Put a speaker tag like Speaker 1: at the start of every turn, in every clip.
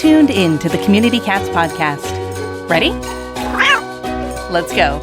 Speaker 1: tuned in to the Community Cats podcast. Ready? Let's go.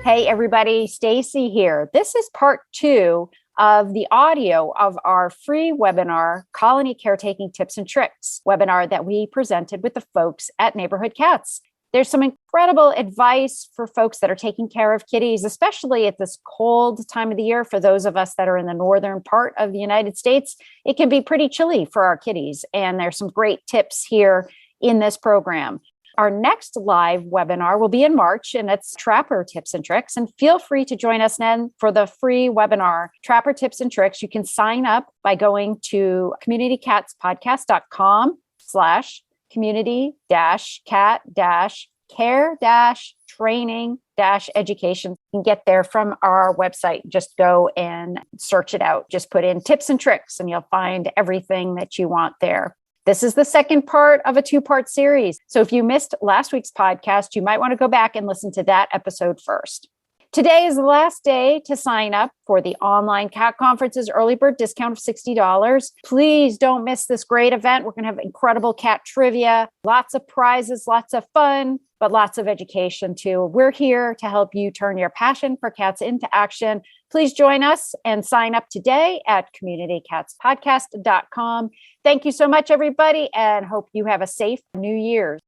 Speaker 2: Hey everybody, Stacy here. This is part 2 of the audio of our free webinar, Colony Caretaking Tips and Tricks webinar that we presented with the folks at Neighborhood Cats. There's some incredible advice for folks that are taking care of kitties, especially at this cold time of the year. For those of us that are in the northern part of the United States, it can be pretty chilly for our kitties. And there's some great tips here in this program. Our next live webinar will be in March, and it's Trapper Tips and Tricks. And feel free to join us then for the free webinar, Trapper Tips and Tricks. You can sign up by going to community-cat-care-training-education. You can get there from our website. Just go and search it out. Just put in tips and tricks and you'll find everything that you want there. This is the second part of a 2-part series. So if you missed last week's podcast, you might want to go back and listen to that episode first. Today is the last day to sign up for the online cat conference's early bird discount of $60. Please don't miss this great event. We're going to have incredible cat trivia, lots of prizes, lots of fun, but lots of education too. We're here to help you turn your passion for cats into action. Please join us and sign up today at communitycatspodcast.com. Thank you so much, everybody, and hope you have a safe New Year's.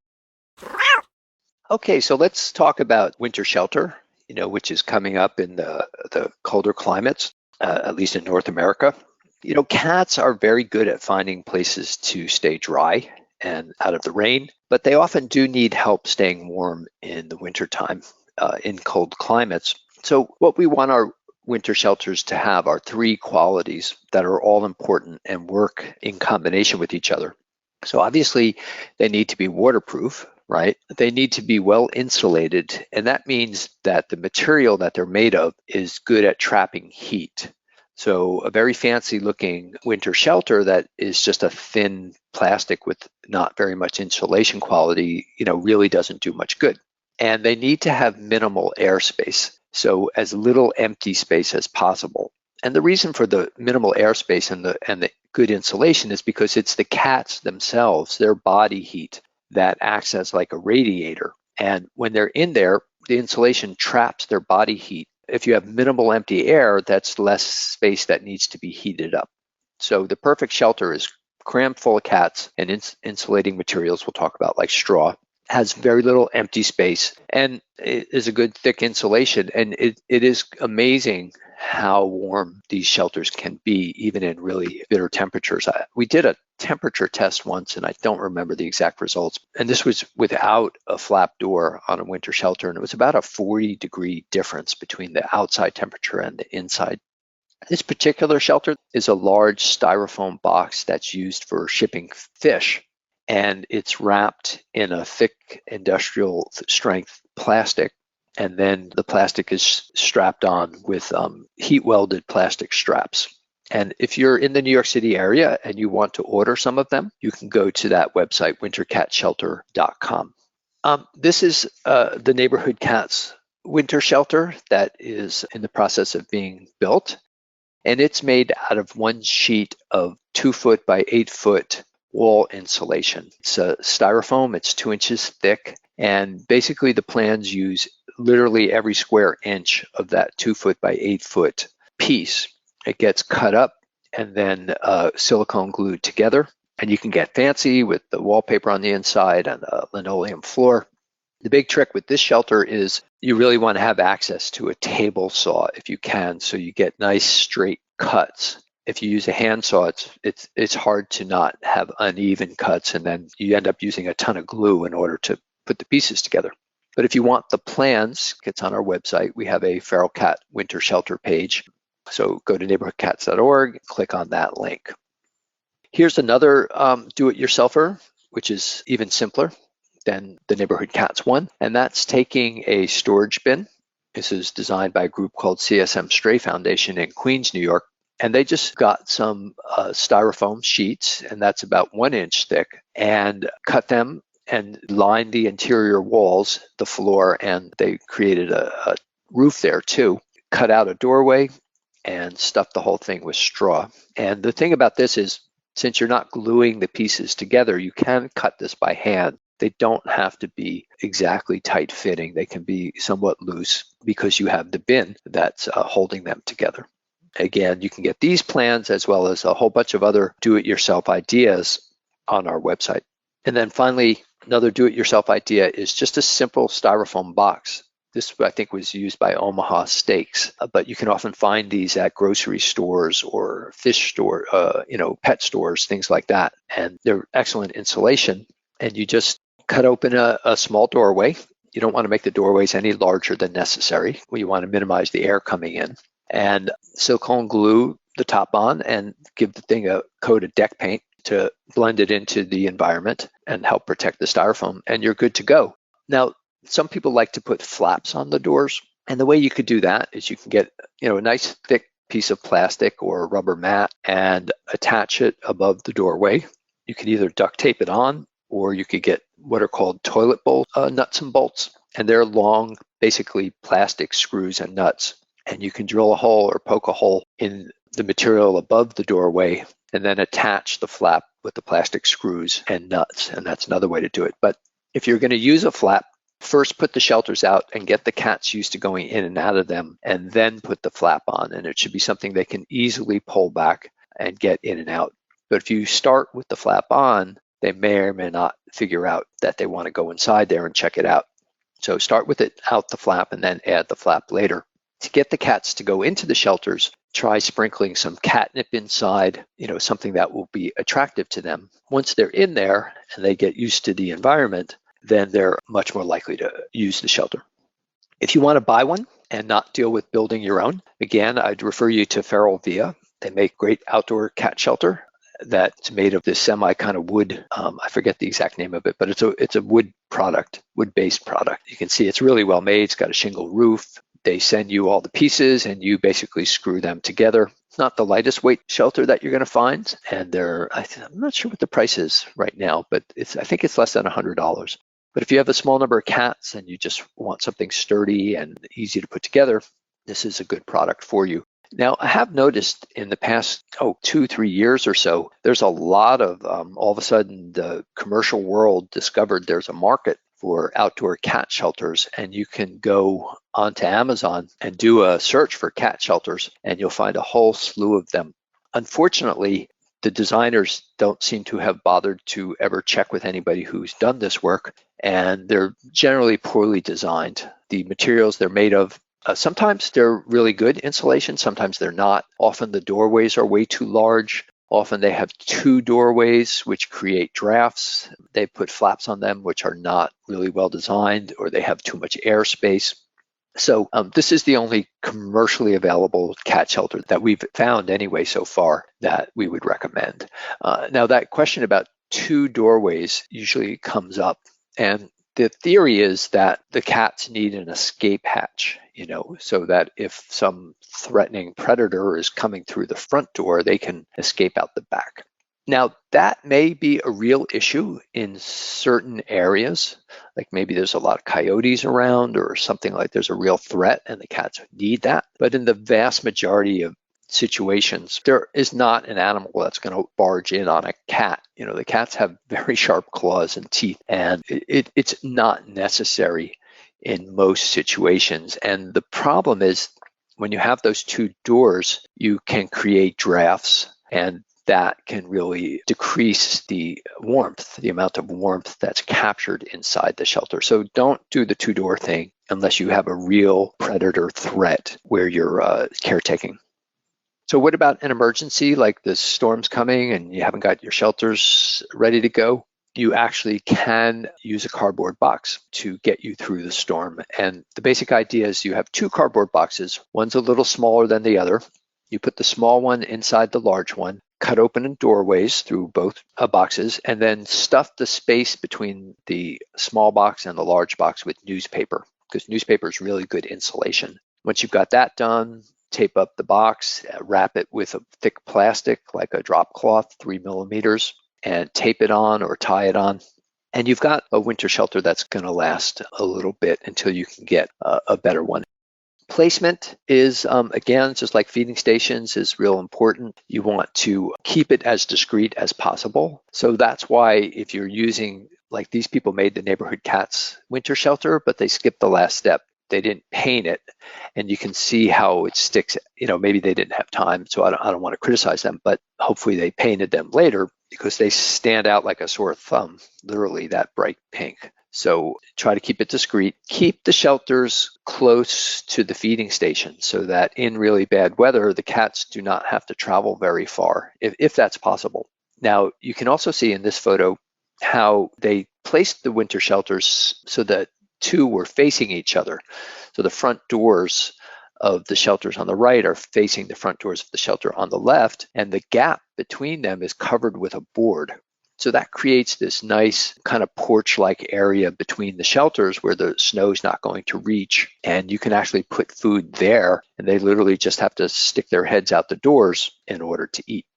Speaker 3: Okay, so let's talk about winter shelter, which is coming up in the colder climates, at least in North America. Cats are very good at finding places to stay dry and out of the rain, but they often do need help staying warm in the wintertime in cold climates. So what we want our winter shelters to have are 3 qualities that are all important and work in combination with each other. So obviously they need to be waterproof, right? They need to be well insulated, and that means that the material that they're made of is good at trapping heat. So a very fancy looking winter shelter that is just a thin plastic with not very much insulation quality, really doesn't do much good. And they need to have minimal airspace, so as little empty space as possible. And the reason for the minimal airspace and the good insulation is because it's the cats themselves, their body heat, that acts as like a radiator. And when they're in there, the insulation traps their body heat. If you have minimal empty air, that's less space that needs to be heated up. So the perfect shelter is crammed full of cats and insulating materials we'll talk about, like straw, has very little empty space, and it is a good thick insulation. And it is amazing how warm these shelters can be, even in really bitter temperatures. We did a temperature test once, and I don't remember the exact results. And this was without a flap door on a winter shelter, and it was about a 40-degree difference between the outside temperature and the inside. This particular shelter is a large styrofoam box that's used for shipping fish, and it's wrapped in a thick industrial strength plastic. And then the plastic is strapped on with heat welded plastic straps. And if you're in the New York City area and you want to order some of them, you can go to that website, wintercatshelter.com. This is the Neighborhood Cats winter shelter that is in the process of being built. And it's made out of 1 sheet of 2-foot by 8-foot wall insulation. It's a styrofoam, it's 2 inches thick. And basically the plans use literally every square inch of that 2-foot by 8-foot piece. It gets cut up and then silicone glued together. And you can get fancy with the wallpaper on the inside and the linoleum floor. The big trick with this shelter is you really want to have access to a table saw if you can, so you get nice straight cuts. If you use a handsaw, it's hard to not have uneven cuts, and then you end up using a ton of glue in order to put the pieces together. But if you want the plans, it's on our website. We have a feral cat winter shelter page. So go to neighborhoodcats.org, click on that link. Here's another do-it-yourselfer, which is even simpler than the Neighborhood Cats one, and that's taking a storage bin. This is designed by a group called CSM Stray Foundation in Queens, New York. And they just got some styrofoam sheets, and that's about 1 inch thick, and cut them and lined the interior walls, the floor, and they created a roof there too. Cut out a doorway and stuff the whole thing with straw. And the thing about this is, since you're not gluing the pieces together, you can cut this by hand. They don't have to be exactly tight fitting. They can be somewhat loose because you have the bin that's holding them together. Again, you can get these plans as well as a whole bunch of other do-it-yourself ideas on our website. And then finally, another do-it-yourself idea is just a simple styrofoam box. This, I think, was used by Omaha Steaks, but you can often find these at grocery stores or fish store, pet stores, things like that. And they're excellent insulation. And you just cut open a small doorway. You don't want to make the doorways any larger than necessary. You want to minimize the air coming in. And silicone glue the top on and give the thing a coat of deck paint to blend it into the environment and help protect the styrofoam, and you're good to go. Now, some people like to put flaps on the doors, and the way you could do that is you can get a nice thick piece of plastic or a rubber mat and attach it above the doorway. You could either duct tape it on, or you could get what are called toilet bowl nuts and bolts, and they're long, basically plastic screws and nuts. And you can drill a hole or poke a hole in the material above the doorway and then attach the flap with the plastic screws and nuts. And that's another way to do it. But if you're going to use a flap, first put the shelters out and get the cats used to going in and out of them, and then put the flap on. And it should be something they can easily pull back and get in and out. But if you start with the flap on, they may or may not figure out that they want to go inside there and check it out. So start with it out the flap and then add the flap later. To get the cats to go into the shelters, try sprinkling some catnip inside, something that will be attractive to them. Once they're in there and they get used to the environment, then they're much more likely to use the shelter. If you want to buy one and not deal with building your own, again, I'd refer you to Feral Via. They make great outdoor cat shelter that's made of this semi kind of wood. I forget the exact name of it, but it's a wood product, wood-based product. You can see it's really well made. It's got a shingle roof. They send you all the pieces and you basically screw them together. It's not the lightest weight shelter that you're going to find. And I'm not sure what the price is right now, but I think it's less than $100. But if you have a small number of cats and you just want something sturdy and easy to put together, this is a good product for you. Now, I have noticed in the past 2-3 years or so, there's a lot of, all of a sudden, the commercial world discovered there's a market for outdoor cat shelters, and you can go onto Amazon and do a search for cat shelters, and you'll find a whole slew of them. Unfortunately, the designers don't seem to have bothered to ever check with anybody who's done this work, and they're generally poorly designed. The materials they're made of, sometimes they're really good insulation, sometimes they're not. Often the doorways are way too large. Often they have 2 doorways, which create drafts. They put flaps on them, which are not really well designed, or they have too much airspace. So this is the only commercially available cat shelter that we've found anyway so far that we would recommend. Now, that question about 2 doorways usually comes up, and the theory is that the cats need an escape hatch, so that if some threatening predator is coming through the front door, they can escape out the back. Now, that may be a real issue in certain areas, like maybe there's a lot of coyotes around or something like there's a real threat and the cats need that. But in the vast majority of situations, there is not an animal that's going to barge in on a cat. The cats have very sharp claws and teeth, and it's not necessary in most situations. And the problem is when you have those 2 doors, you can create drafts, and that can really decrease the warmth, the amount of warmth that's captured inside the shelter. So don't do the 2-door thing unless you have a real predator threat where you're caretaking. So what about an emergency, like the storm's coming and you haven't got your shelters ready to go? You actually can use a cardboard box to get you through the storm. And the basic idea is you have 2 cardboard boxes. One's a little smaller than the other. You put the small one inside the large one, cut open in doorways through both boxes, and then stuff the space between the small box and the large box with newspaper, because newspaper is really good insulation. Once you've got that done, tape up the box, wrap it with a thick plastic like a drop cloth, 3 millimeters, and tape it on or tie it on. And you've got a winter shelter that's going to last a little bit until you can get a better one. Placement is, again, just like feeding stations, is real important. You want to keep it as discreet as possible. So that's why if you're using, like these people made the neighborhood cats winter shelter, but they skipped the last step. They didn't paint it, and you can see how it sticks. Maybe they didn't have time, so I don't want to criticize them, but hopefully they painted them later because they stand out like a sore thumb, literally that bright pink. So try to keep it discreet. Keep the shelters close to the feeding station so that in really bad weather, the cats do not have to travel very far, if that's possible. Now, you can also see in this photo how they placed the winter shelters so that two were facing each other. So the front doors of the shelters on the right are facing the front doors of the shelter on the left, and the gap between them is covered with a board. So that creates this nice kind of porch-like area between the shelters where the snow's not going to reach, and you can actually put food there, and they literally just have to stick their heads out the doors in order to eat.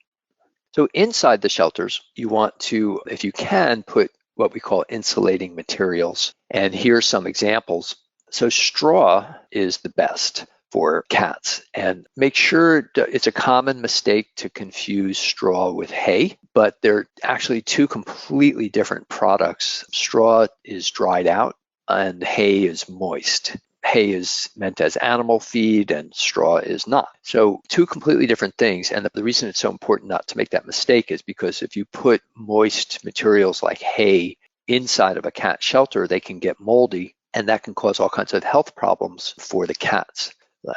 Speaker 3: So inside the shelters, you want to, if you can, put what we call insulating materials. And here's some examples. So straw is the best for cats, and make sure it's a common mistake to confuse straw with hay, but they're actually two completely different products. Straw is dried out and hay is moist. Hay is meant as animal feed and straw is not. So two completely different things. And the reason it's so important not to make that mistake is because if you put moist materials like hay inside of a cat shelter, they can get moldy, and that can cause all kinds of health problems for the cats,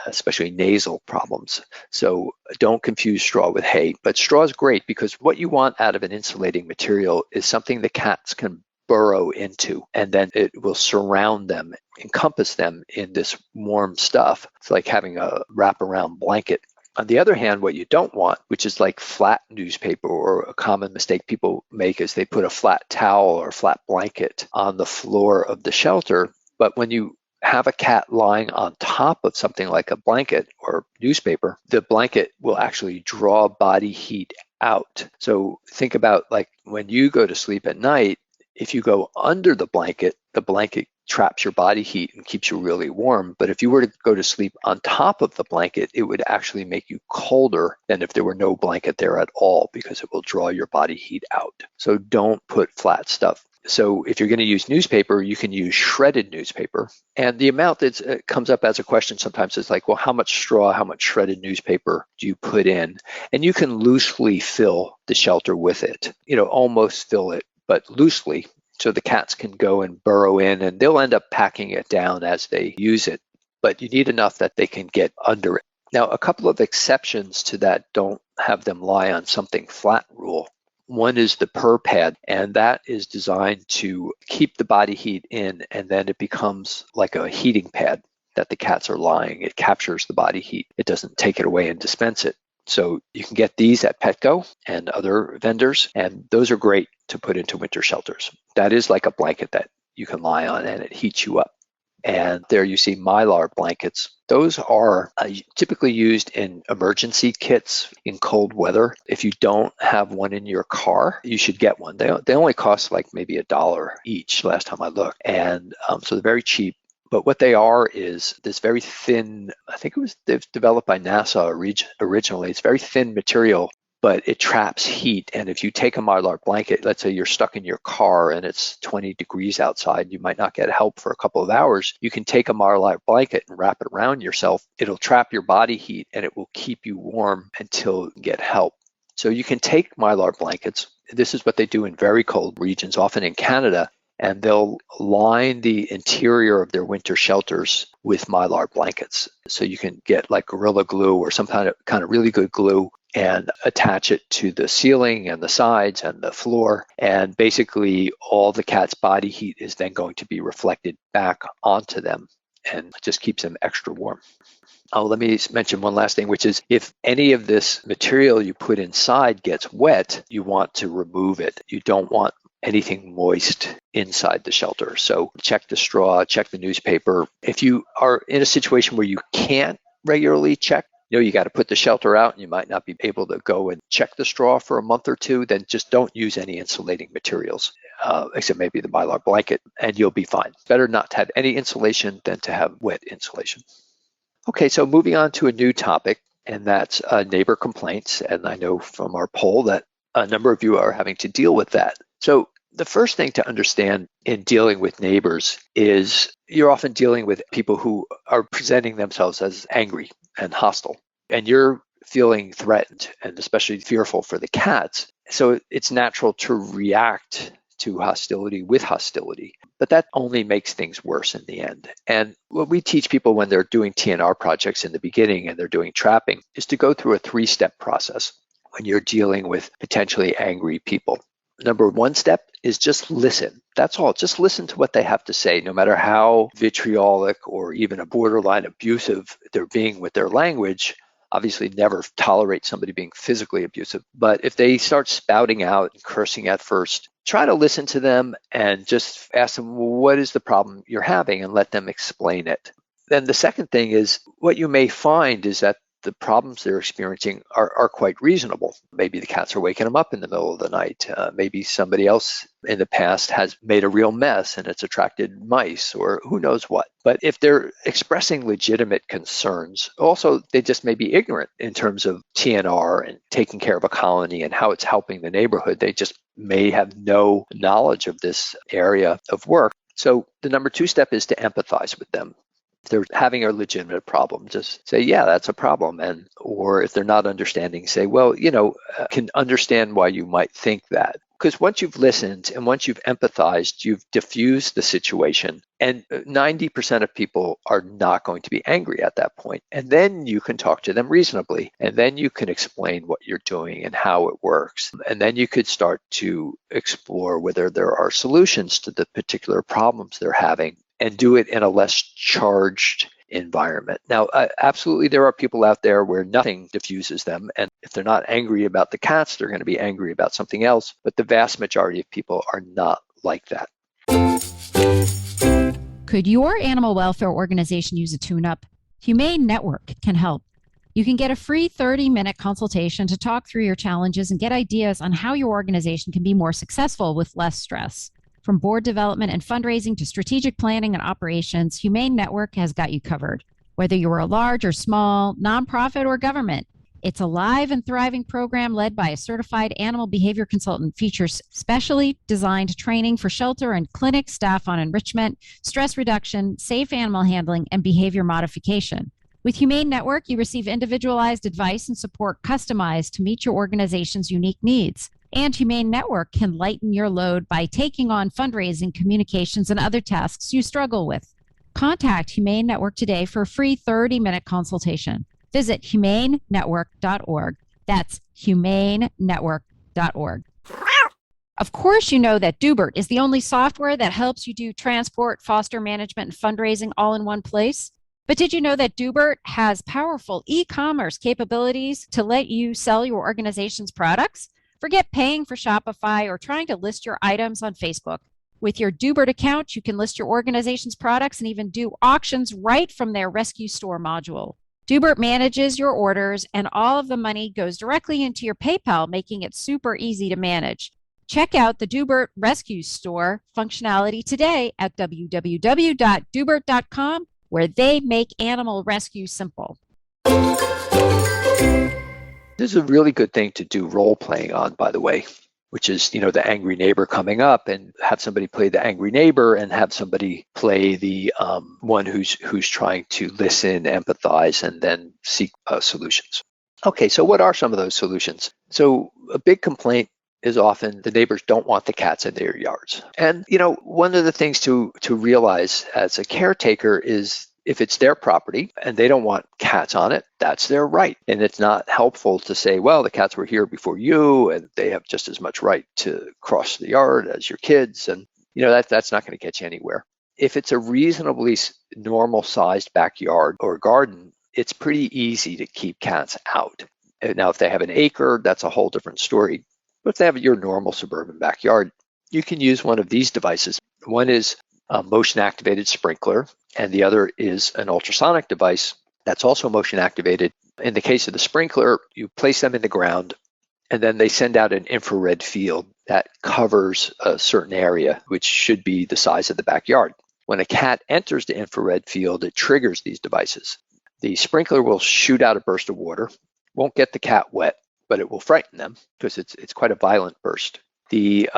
Speaker 3: especially nasal problems. So don't confuse straw with hay. But straw is great because what you want out of an insulating material is something the cats can burrow into, and then it will surround them, encompass them in this warm stuff. It's like having a wraparound blanket. On the other hand, what you don't want, which is like flat newspaper, or a common mistake people make, is they put a flat towel or flat blanket on the floor of the shelter. But when you have a cat lying on top of something like a blanket or newspaper, the blanket will actually draw body heat out. So think about like when you go to sleep at night, if you go under the blanket traps your body heat and keeps you really warm. But if you were to go to sleep on top of the blanket, it would actually make you colder than if there were no blanket there at all, because it will draw your body heat out. So don't put flat stuff. So if you're going to use newspaper, you can use shredded newspaper. And the amount that comes up as a question sometimes is like, well, how much straw, how much shredded newspaper do you put in? And you can loosely fill the shelter with it, almost fill it, but loosely, so the cats can go and burrow in, and they'll end up packing it down as they use it. But you need enough that they can get under it. Now, a couple of exceptions to that don't have them lie on something flat rule. One is the purr pad, and that is designed to keep the body heat in, and then it becomes like a heating pad that the cats are lying. It captures the body heat. It doesn't take it away and dispense it. So you can get these at Petco and other vendors, and those are great to put into winter shelters. That is like a blanket that you can lie on, and it heats you up. And there you see Mylar blankets. Those are typically used in emergency kits in cold weather. If you don't have one in your car, you should get one. They only cost like maybe $1 each last time I looked. And so they're very cheap. But what they are is this very thin, they've developed by NASA originally. It's very thin material, but it traps heat. And if you take a Mylar blanket, let's say you're stuck in your car and it's 20 degrees outside, you might not get help for a couple of hours. You can take a Mylar blanket and wrap it around yourself. It'll trap your body heat and it will keep you warm until you get help. So you can take Mylar blankets. This is what they do in very cold regions, often in Canada. And they'll line the interior of their winter shelters with Mylar blankets. So you can get like Gorilla Glue or some kind of really good glue and attach it to the ceiling and the sides and the floor. And basically all the cat's body heat is then going to be reflected back onto them, and it just keeps them extra warm. Let me mention one last thing, which is if any of this material you put inside gets wet, you want to remove it. You don't want anything moist inside the shelter. So check the straw, check the newspaper. If you are in a situation where you can't regularly check, you got to put the shelter out and you might not be able to go and check the straw for a month or two, then just don't use any insulating materials, except maybe the Mylar blanket, and you'll be fine. Better not to have any insulation than to have wet insulation. Okay, so moving on to a new topic, and that's neighbor complaints. And I know from our poll that a number of you are having to deal with that. So the first thing to understand in dealing with neighbors is you're often dealing with people who are presenting themselves as angry and hostile, and you're feeling threatened and especially fearful for the cats. So it's natural to react to hostility with hostility, but that only makes things worse in the end. And what we teach people when they're doing TNR projects in the beginning and they're doing trapping is to go through a 3-step process when you're dealing with potentially angry people. Number 1 step is just listen. That's all. Just listen to what they have to say, no matter how vitriolic or even a borderline abusive they're being with their language. Obviously, never tolerate somebody being physically abusive. But if they start spouting out and cursing at first, try to listen to them and just ask them, well, what is the problem you're having, and let them explain it. Then the second thing is what you may find is that the problems they're experiencing are quite reasonable. Maybe the cats are waking them up in the middle of the night. Maybe somebody else in the past has made a real mess and it's attracted mice, or who knows what. But if they're expressing legitimate concerns, also they just may be ignorant in terms of TNR and taking care of a colony and how it's helping the neighborhood. They just may have no knowledge of this area of work. So the number 2 step is to empathize with them. If they're having a legitimate problem, just say, yeah, that's a problem. And or if they're not understanding, say, well, can understand why you might think that. Because once you've listened and once you've empathized, you've diffused the situation. And 90% of people are not going to be angry at that point. And then you can talk to them reasonably. And then you can explain what you're doing and how it works. And then you could start to explore whether there are solutions to the particular problems they're having, and do it in a less charged environment. Now, absolutely, there are people out there where nothing diffuses them. And if they're not angry about the cats, they're going to be angry about something else. But the vast majority of people are not like that.
Speaker 4: Could your animal welfare organization use a tune-up? Humane Network can help. You can get a free 30-minute consultation to talk through your challenges and get ideas on how your organization can be more successful with less stress. From board development and fundraising to strategic planning and operations, Humane Network has got you covered. Whether you are a large or small, nonprofit or government, it's a live and thriving program led by a certified animal behavior consultant, features specially designed training for shelter and clinic staff on enrichment, stress reduction, safe animal handling, and behavior modification. With Humane Network, you receive individualized advice and support customized to meet your organization's unique needs. And Humane Network can lighten your load by taking on fundraising, communications, and other tasks you struggle with. Contact Humane Network today for a free 30-minute consultation. Visit humanenetwork.org. That's humanenetwork.org. Of course, you know that Dubert is the only software that helps you do transport, foster management, and fundraising all in one place. But did you know that Dubert has powerful e-commerce capabilities to let you sell your organization's products? Forget paying for Shopify or trying to list your items on Facebook. With your Dubert account, you can list your organization's products and even do auctions right from their Rescue Store module. Dubert manages your orders, and all of the money goes directly into your PayPal, making it super easy to manage. Check out the Dubert Rescue Store functionality today at www.dubert.com, where they make animal rescue simple.
Speaker 3: This is a really good thing to do role playing on, by the way, which is, the angry neighbor coming up, and have somebody play the angry neighbor and have somebody play the one who's trying to listen, empathize, and then seek solutions. Okay, so what are some of those solutions? So a big complaint is often the neighbors don't want the cats in their yards. And, one of the things to realize as a caretaker is, if it's their property and they don't want cats on it, that's their right. And it's not helpful to say, well, the cats were here before you and they have just as much right to cross the yard as your kids. And, that's not going to get you anywhere. If it's a reasonably normal sized backyard or garden, it's pretty easy to keep cats out. Now, if they have an acre, that's a whole different story. But if they have your normal suburban backyard, you can use one of these devices. One is a motion activated sprinkler, and the other is an ultrasonic device that's also motion activated. In the case of the sprinkler, you place them in the ground, and then they send out an infrared field that covers a certain area, which should be the size of the backyard. When a cat enters the infrared field, it triggers these devices. The sprinkler will shoot out a burst of water, won't get the cat wet, but it will frighten them because it's quite a violent burst. The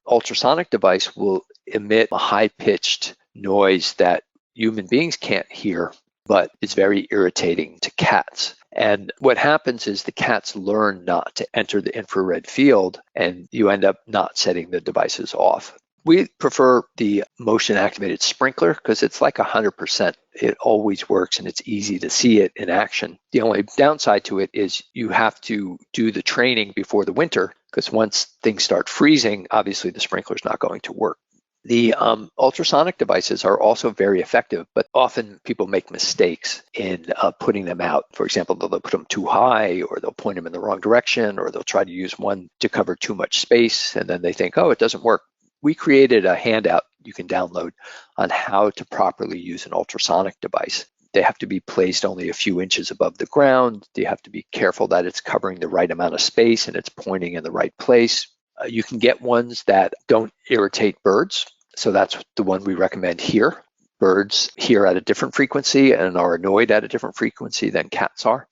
Speaker 3: ultrasonic device will emit a high-pitched noise that human beings can't hear, but it's very irritating to cats. And what happens is the cats learn not to enter the infrared field, and you end up not setting the devices off. We prefer the motion-activated sprinkler because it's like 100%. It always works and it's easy to see it in action. The only downside to it is you have to do the training before the winter because once things start freezing, obviously the sprinkler's not going to work. The ultrasonic devices are also very effective, but often people make mistakes in putting them out. For example, they'll put them too high, or they'll point them in the wrong direction, or they'll try to use one to cover too much space, and then they think, oh, it doesn't work. We created a handout you can download on how to properly use an ultrasonic device. They have to be placed only a few inches above the ground. You have to be careful that it's covering the right amount of space and it's pointing in the right place. You can get ones that don't irritate birds. So that's the one we recommend here. Birds hear at a different frequency and are annoyed at a different frequency than cats are.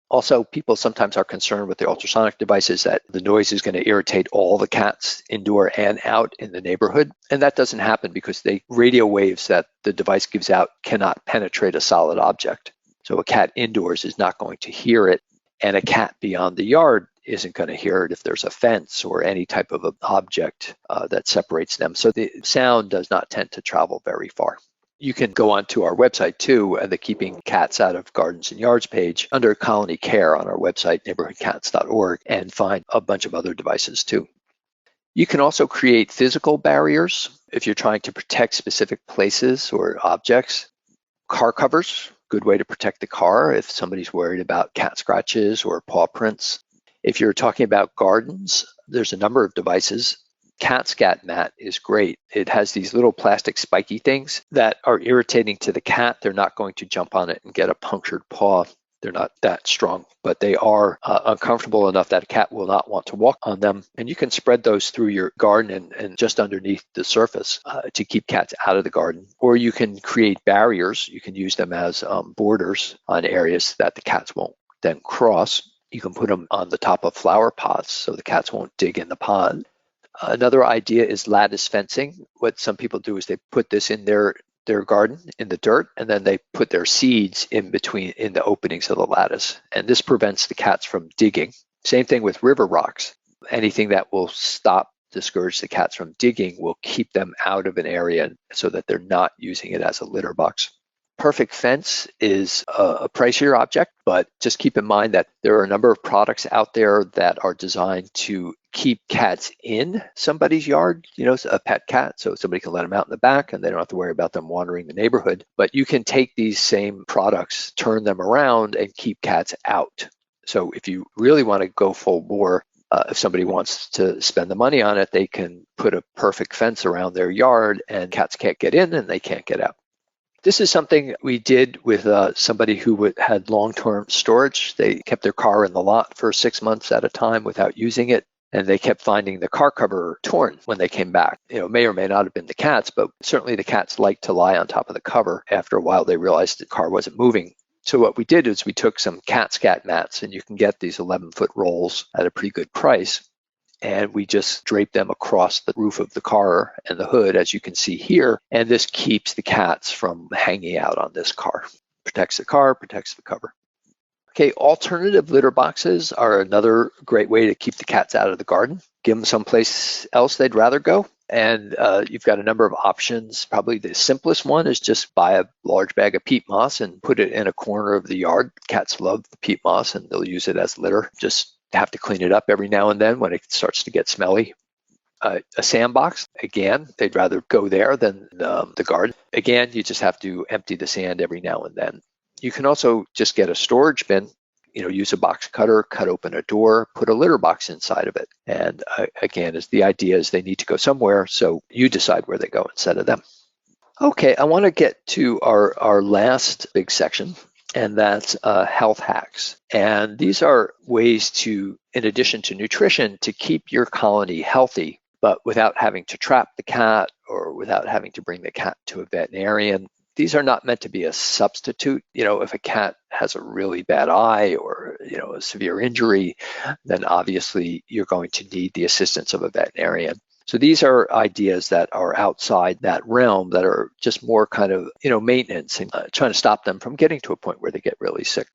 Speaker 3: Also, people sometimes are concerned with the ultrasonic devices that the noise is going to irritate all the cats indoor and out in the neighborhood. And that doesn't happen because the radio waves that the device gives out cannot penetrate a solid object. So a cat indoors is not going to hear it, and a cat beyond the yard isn't going to hear it if there's a fence or any type of object that separates them. So the sound does not tend to travel very far. You can go onto our website too, the Keeping Cats Out of Gardens and Yards page under Colony Care on our website, neighborhoodcats.org, and find a bunch of other devices too. You can also create physical barriers if you're trying to protect specific places or objects. Car covers, good way to protect the car if somebody's worried about cat scratches or paw prints. If you're talking about gardens, there's a number of devices. Cat scat mat is great. It has these little plastic spiky things that are irritating to the cat. They're not going to jump on it and get a punctured paw. They're not that strong, but they are uncomfortable enough that a cat will not want to walk on them. And you can spread those through your garden and just underneath the surface to keep cats out of the garden. Or you can create barriers. You can use them as borders on areas that the cats won't then cross. You can put them on the top of flower pots so the cats won't dig in the pond. Another idea is lattice fencing. What some people do is they put this in their garden in the dirt, and then they put their seeds in the openings of the lattice. And this prevents the cats from digging. Same thing with river rocks. Anything that will discourage the cats from digging will keep them out of an area so that they're not using it as a litter box. Perfect fence is a pricier object, but just keep in mind that there are a number of products out there that are designed to keep cats in somebody's yard, a pet cat, so somebody can let them out in the back and they don't have to worry about them wandering the neighborhood. But you can take these same products, turn them around, and keep cats out. So if you really want to go full bore, if somebody wants to spend the money on it, they can put a perfect fence around their yard and cats can't get in and they can't get out. This is something we did with somebody who had long-term storage. They kept their car in the lot for 6 months at a time without using it, and they kept finding the car cover torn when they came back. May or may not have been the cats, but certainly the cats liked to lie on top of the cover. After a while, they realized the car wasn't moving. So what we did is we took some cat scat mats, and you can get these 11-foot rolls at a pretty good price. And we just drape them across the roof of the car and the hood, as you can see here. And this keeps the cats from hanging out on this car. Protects the car, protects the cover. Okay, alternative litter boxes are another great way to keep the cats out of the garden. Give them someplace else they'd rather go. And you've got a number of options. Probably the simplest one is just buy a large bag of peat moss and put it in a corner of the yard. Cats love the peat moss and they'll use it as litter. Just have to clean it up every now and then when it starts to get smelly. A sandbox, again, they'd rather go there than the garden. Again, you just have to empty the sand every now and then. You can also just get a storage bin, use a box cutter, cut open a door, put a litter box inside of it. And again, the idea is they need to go somewhere, so you decide where they go instead of them. Okay, I want to get to our last big section, and that's health hacks. And these are ways to, in addition to nutrition, to keep your colony healthy, but without having to trap the cat or without having to bring the cat to a veterinarian. these are not meant to be a substitute. If a cat has a really bad eye or, a severe injury, then obviously you're going to need the assistance of a veterinarian. So these are ideas that are outside that realm that are just more kind of, maintenance and trying to stop them from getting to a point where they get really sick.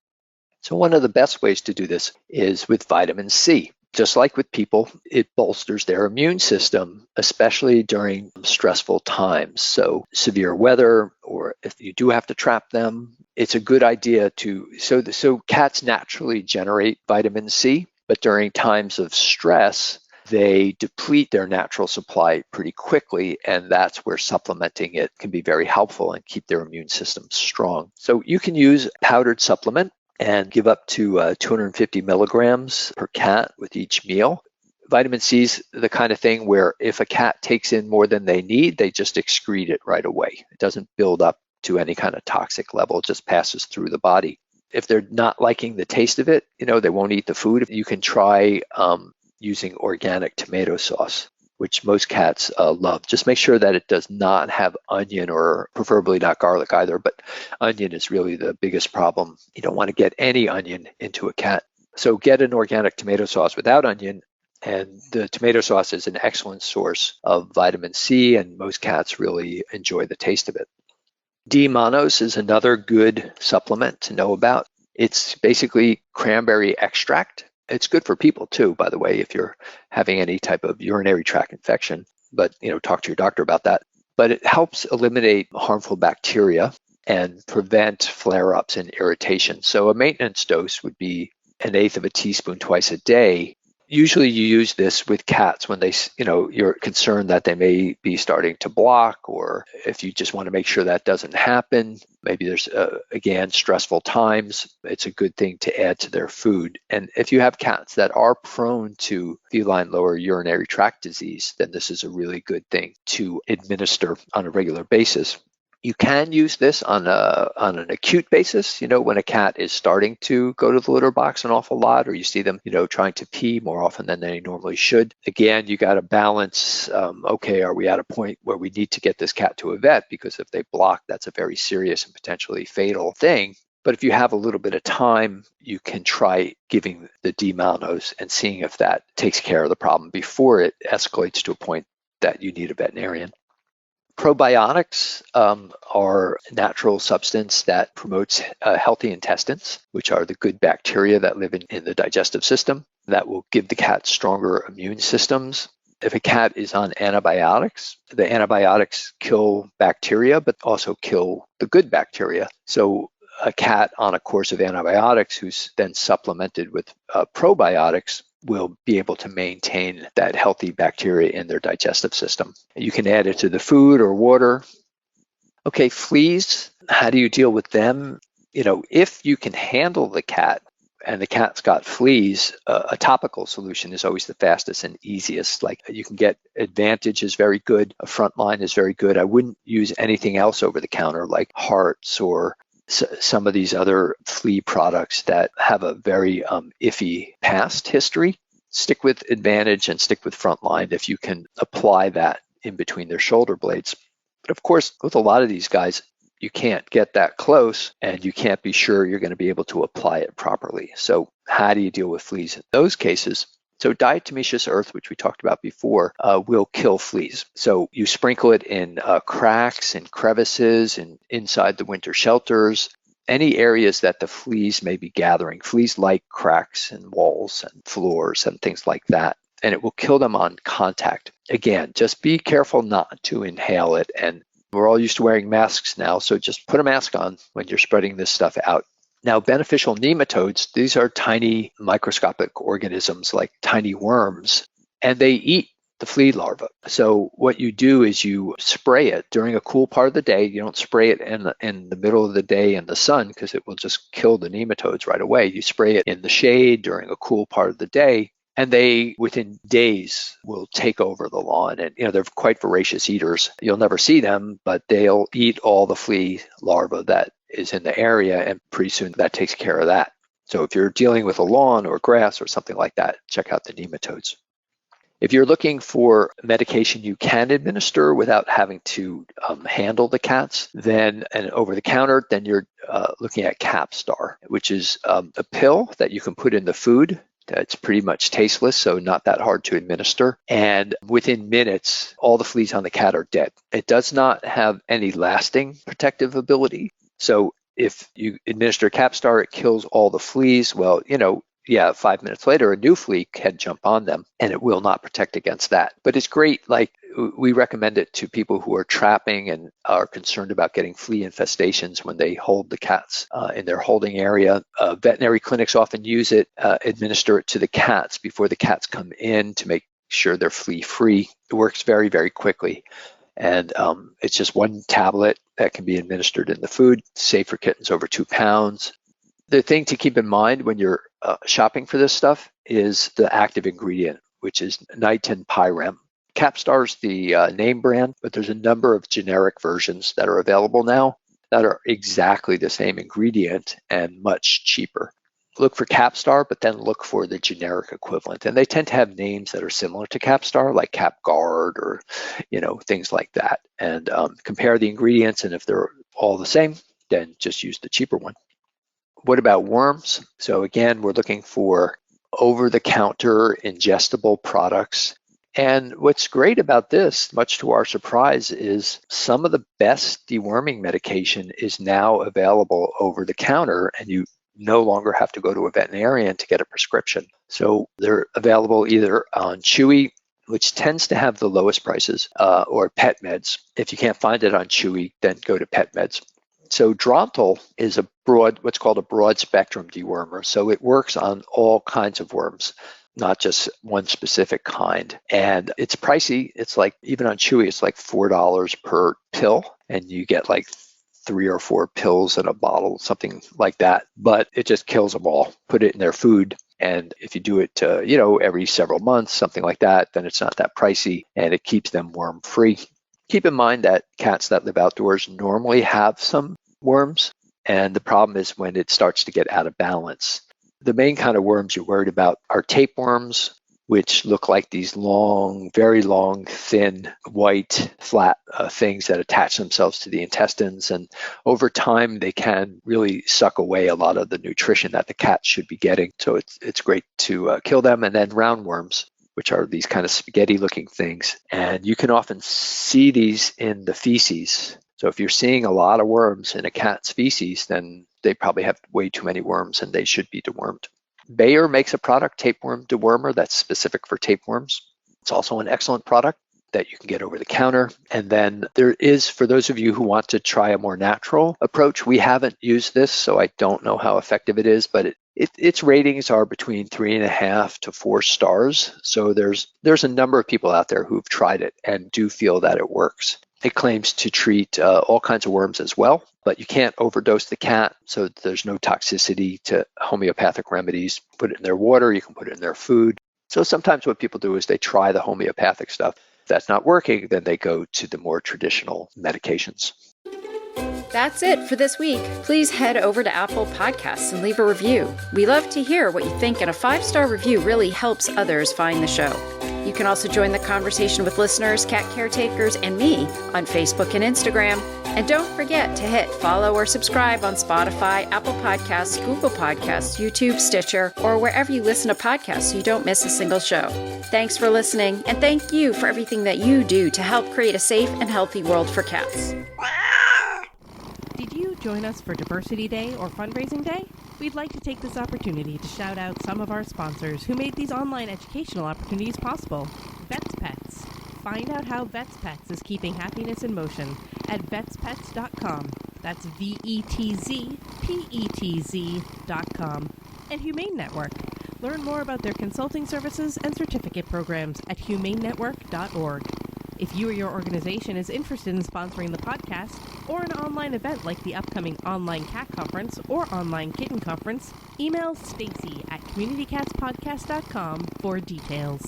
Speaker 3: So one of the best ways to do this is with vitamin C. Just like with people, it bolsters their immune system, especially during stressful times. So severe weather, or if you do have to trap them, it's a good idea so cats naturally generate vitamin C, but during times of stress, they deplete their natural supply pretty quickly, and that's where supplementing it can be very helpful and keep their immune system strong. So you can use powdered supplement and give up to 250 milligrams per cat with each meal. Vitamin C is the kind of thing where if a cat takes in more than they need, they just excrete it right away. It doesn't build up to any kind of toxic level, it just passes through the body. If they're not liking the taste of it, they won't eat the food. You can try using organic tomato sauce, which most cats love. Just make sure that it does not have onion, or preferably not garlic either, but onion is really the biggest problem. You don't want to get any onion into a cat. So get an organic tomato sauce without onion, and the tomato sauce is an excellent source of vitamin C, and most cats really enjoy the taste of it. D-mannose is another good supplement to know about. It's basically cranberry extract. It's good for people too, by the way, if you're having any type of urinary tract infection, but talk to your doctor about that. But it helps eliminate harmful bacteria and prevent flare-ups and irritation. So a maintenance dose would be 1/8 of a teaspoon twice a day. Usually you use this with cats when you're concerned that they may be starting to block, or if you just want to make sure that doesn't happen. Maybe there's, again, stressful times. It's a good thing to add to their food. And if you have cats that are prone to feline lower urinary tract disease, then this is a really good thing to administer on a regular basis. You can use this on an acute basis, when a cat is starting to go to the litter box an awful lot, or you see them, trying to pee more often than they normally should. Again, you got to balance, okay, are we at a point where we need to get this cat to a vet? Because if they block, that's a very serious and potentially fatal thing. But if you have a little bit of time, you can try giving the D-mannose and seeing if that takes care of the problem before it escalates to a point that you need a veterinarian. Probiotics are a natural substance that promotes healthy intestines, which are the good bacteria that live in the digestive system that will give the cat stronger immune systems. If a cat is on antibiotics, the antibiotics kill bacteria, but also kill the good bacteria. So a cat on a course of antibiotics who's then supplemented with probiotics will be able to maintain that healthy bacteria in their digestive system. You can add it to the food or water. Okay, fleas, how do you deal with them? If you can handle the cat and the cat's got fleas, a topical solution is always the fastest and easiest. Like, you can get Advantage is very good, a Frontline is very good. I wouldn't use anything else over the counter like Hearts or some of these other flea products that have a very iffy past history. Stick with Advantage and stick with Frontline if you can apply that in between their shoulder blades. But of course, with a lot of these guys, you can't get that close and you can't be sure you're going to be able to apply it properly. So how do you deal with fleas in those cases? So diatomaceous earth, which we talked about before, will kill fleas. So you sprinkle it in cracks and crevices and inside the winter shelters, any areas that the fleas may be gathering. Fleas like cracks and walls and floors and things like that, and it will kill them on contact. Again, just be careful not to inhale it. And we're all used to wearing masks now, so just put a mask on when you're spreading this stuff out. Now, beneficial nematodes, these are tiny microscopic organisms like tiny worms, and they eat the flea larva. So what you do is you spray it during a cool part of the day. You don't spray it in the middle of the day in the sun because it will just kill the nematodes right away. You spray it in the shade during a cool part of the day, and they, within days, will take over the lawn. And they're quite voracious eaters. You'll never see them, but they'll eat all the flea larvae that is in the area, and pretty soon that takes care of that. So if you're dealing with a lawn or grass or something like that, check out the nematodes. If you're looking for medication you can administer without having to handle the cats, then and over the counter, then you're looking at Capstar, which is a pill that you can put in the food. It's pretty much tasteless, so not that hard to administer. And within minutes, all the fleas on the cat are dead. It does not have any lasting protective ability. So if you administer Capstar, it kills all the fleas. Well, 5 minutes later, a new flea can jump on them and it will not protect against that. But it's great. Like we recommend it to people who are trapping and are concerned about getting flea infestations when they hold the cats in their holding area. Veterinary clinics often use it, administer it to the cats before the cats come in to make sure they're flea free. It works very, very quickly. And it's just one tablet that can be administered in the food, safe for kittens over 2 pounds. The thing to keep in mind when you're shopping for this stuff is the active ingredient, which is nitinpyram. Capstar's the name brand, but there's a number of generic versions that are available now that are exactly the same ingredient and much cheaper. Look for Capstar, but then look for the generic equivalent. And they tend to have names that are similar to Capstar, like CapGuard or, things like that. And compare the ingredients, and if they're all the same, then just use the cheaper one. What about worms? So again, we're looking for over-the-counter ingestible products. And what's great about this, much to our surprise, is some of the best deworming medication is now available over the counter, and you no longer have to go to a veterinarian to get a prescription. So they're available either on Chewy, which tends to have the lowest prices, or Pet Meds. If you can't find it on Chewy, then go to Pet Meds. So Drontal is what's called a broad spectrum dewormer. So it works on all kinds of worms, not just one specific kind. And it's pricey. It's like, even on Chewy, it's like $4 per pill. And you get like 3 or 4 pills in a bottle, something like that. But it just kills them all. Put it in their food. And if you do it, every several months, something like that, then it's not that pricey and it keeps them worm free. Keep in mind that cats that live outdoors normally have some worms, and the problem is when it starts to get out of balance. The main kind of worms you're worried about are tapeworms, which look like these long, very long, thin, white, flat things that attach themselves to the intestines. And over time, they can really suck away a lot of the nutrition that the cat should be getting. So it's great to kill them. And then roundworms, which are these kind of spaghetti-looking things. And you can often see these in the feces. So if you're seeing a lot of worms in a cat's feces, then they probably have way too many worms and they should be dewormed. Bayer makes a product, tapeworm dewormer, that's specific for tapeworms. It's also an excellent product that you can get over the counter. And then there is, for those of you who want to try a more natural approach, we haven't used this, so I don't know how effective it is, but its ratings are between 3.5 to 4 stars. So there's a number of people out there who've tried it and do feel that it works. It claims to treat all kinds of worms as well, but you can't overdose the cat, so there's no toxicity to homeopathic remedies. Put it in their water, you can put it in their food. So sometimes what people do is they try the homeopathic stuff. If that's not working, then they go to the more traditional medications.
Speaker 2: That's it for this week. Please head over to Apple Podcasts and leave a review. We love to hear what you think, and a 5-star review really helps others find the show. You can also join the conversation with listeners, cat caretakers, and me on Facebook and Instagram. And don't forget to hit follow or subscribe on Spotify, Apple Podcasts, Google Podcasts, YouTube, Stitcher, or wherever you listen to podcasts so you don't miss a single show. Thanks for listening, and thank you for everything that you do to help create a safe and healthy world for cats.
Speaker 1: Did you join us for Diversity Day or Fundraising Day? We'd like to take this opportunity to shout out some of our sponsors who made these online educational opportunities possible. Vets Pets. Find out how Vets Pets is keeping happiness in motion at vetspets.com. That's VETZPETZ.com. And Humane Network. Learn more about their consulting services and certificate programs at humanenetwork.org. If you or your organization is interested in sponsoring the podcast or an online event like the upcoming Online Cat Conference or Online Kitten Conference, email Stacy at communitycatspodcast.com for details.